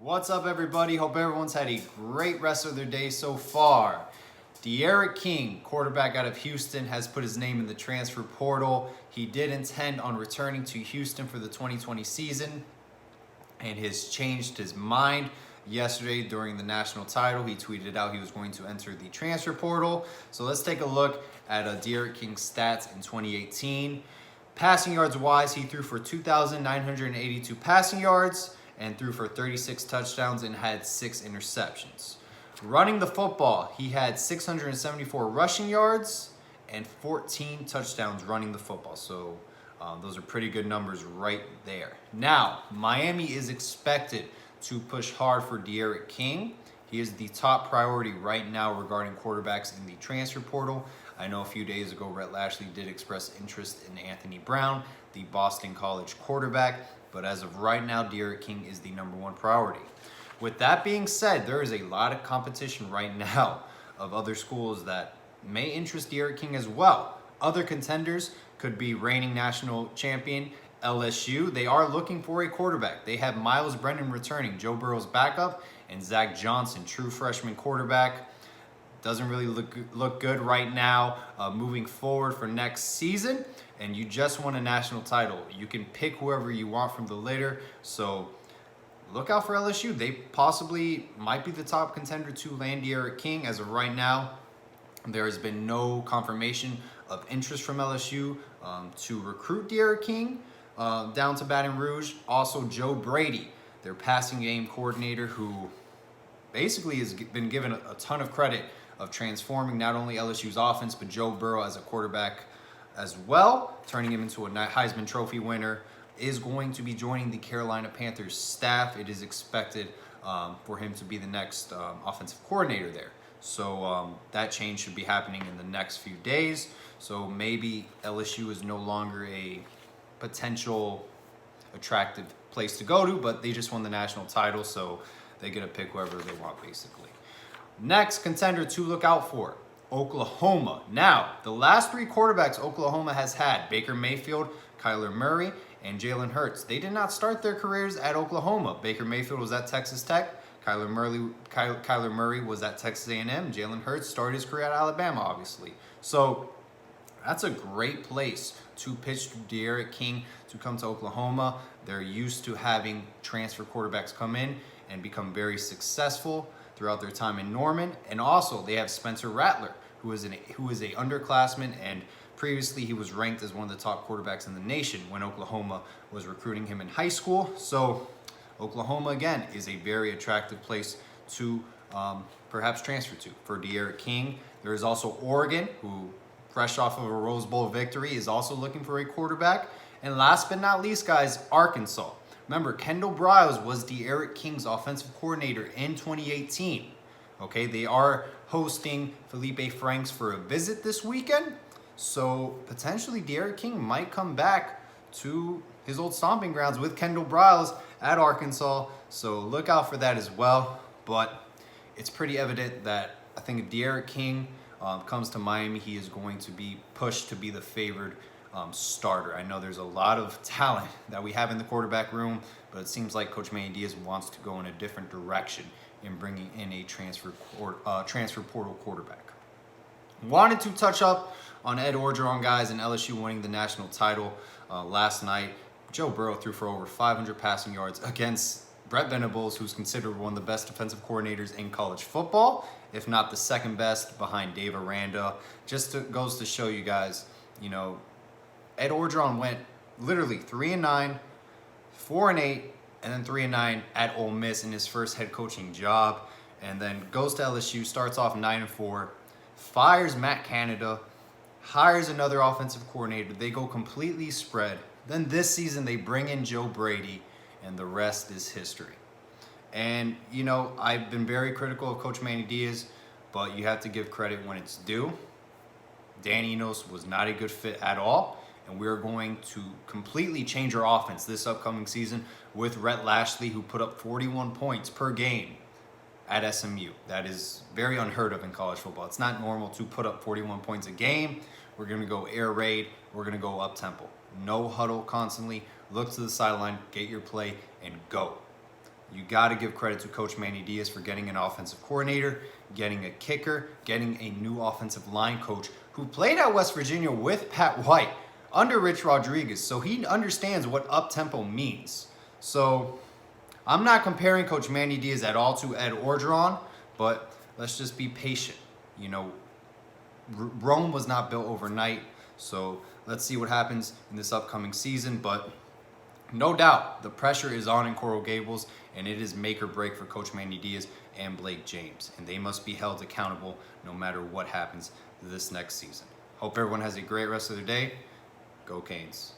What's up, everybody? Hope everyone's had a great rest of their day so far. D'Eriq King, quarterback out of Houston, has put his name in the transfer portal. He did intend on returning to Houston for the 2020 season and has changed his mind. Yesterday during the national title, he tweeted out he was going to enter the transfer portal. So let's take a look at D'Eriq King's stats in 2018. Passing yards wise, he threw for 2,982 passing yards and threw for 36 touchdowns and had 6 interceptions. Running the football, he had 674 rushing yards and 14 touchdowns running the football. So those are pretty good numbers right there. Now, Miami is expected to push hard for D'Eriq King. He is the top priority right now regarding quarterbacks in the transfer portal. I know a few days ago, Rhett Lashlee did express interest in Anthony Brown, the Boston College quarterback. But as of right now, D'Eriq King is the #1 priority. With that being said, there is a lot of competition right now of other schools that may interest D'Eriq King as well. Other contenders could be reigning national champion LSU. They are looking for a quarterback. They have Myles Brennan returning, Joe Burrow's backup, and Zach Johnson, true freshman quarterback. Doesn't really look good right now moving forward for next season. And you just won a national title. You can pick whoever you want from the litter. So look out for LSU. They possibly might be the top contender to land D'Eriq King. As of right now, there has been no confirmation of interest from LSU to recruit D'Eriq King down to Baton Rouge. Also, Joe Brady, their passing game coordinator, who basically has been given a ton of credit of transforming not only LSU's offense, but Joe Burrow as a quarterback as well, turning him into a Heisman Trophy winner, is going to be joining the Carolina Panthers staff. It is expected for him to be the next offensive coordinator there. So that change should be happening in the next few days. So maybe LSU is no longer a potential attractive place to go to, but they just won the national title, so they get to pick whoever they want, basically. Next contender to look out for, Oklahoma. Now, the last 3 quarterbacks Oklahoma has had, Baker Mayfield, Kyler Murray, and Jalen Hurts, they did not start their careers at Oklahoma. Baker Mayfield was at Texas Tech. Kyler Murray was at Texas A&M. Jalen Hurts started his career at Alabama, obviously. So that's a great place to pitch to D'Eriq King to come to Oklahoma. They're used to having transfer quarterbacks come in and become very successful throughout their time in Norman. And also, they have Spencer Rattler, who is a underclassman, and previously he was ranked as one of the top quarterbacks in the nation when Oklahoma was recruiting him in high school. So Oklahoma, again, is a very attractive place to perhaps transfer to for D'Eriq King. There is also Oregon, who, fresh off of a Rose Bowl victory, is also looking for a quarterback. And last but not least, guys, Arkansas. Remember, Kendall Briles was D'Eriq King's offensive coordinator in 2018. Okay, they are hosting Felipe Franks for a visit this weekend. So potentially D'Eriq King might come back to his old stomping grounds with Kendall Briles at Arkansas. So look out for that as well. But it's pretty evident that I think if D'Eriq King comes to Miami, he is going to be pushed to be the favored starter. I know there's a lot of talent that we have in the quarterback room, but it seems like Coach Manny Diaz wants to go in a different direction in bringing in a transfer portal quarterback. Wanted to touch up on Ed Orgeron, guys, and LSU winning the national title last night. Joe Burrow threw for over 500 passing yards against Brett Venables, who's considered one of the best defensive coordinators in college football, if not the second best behind Dave Aranda. Goes to show you guys, Ed Orgeron went literally 3-9, 4-8, and then 3-9 at Ole Miss in his first head coaching job, and then goes to LSU, starts off 9-4, fires Matt Canada, hires another offensive coordinator. They go completely spread. Then this season they bring in Joe Brady, and the rest is history. And I've been very critical of Coach Manny Diaz, but you have to give credit when it's due. Dan Enos was not a good fit at all. And we're going to completely change our offense this upcoming season with Rhett Lashlee, who put up 41 points per game at SMU. That is very unheard of in college football. It's not normal to put up 41 points a game. We're going to go air raid. We're going to go up tempo. No huddle constantly. Look to the sideline, get your play, and go. You got to give credit to Coach Manny Diaz for getting an offensive coordinator, getting a kicker, getting a new offensive line coach who played at West Virginia with Pat White under Rich Rodriguez, so he understands what up-tempo means. So I'm not comparing Coach Manny Diaz at all to Ed Orgeron, but let's just be patient. You know, Rome was not built overnight, so let's see what happens in this upcoming season. But no doubt, the pressure is on in Coral Gables, and it is make or break for Coach Manny Diaz and Blake James, and they must be held accountable no matter what happens this next season. Hope everyone has a great rest of their day. Go Canes.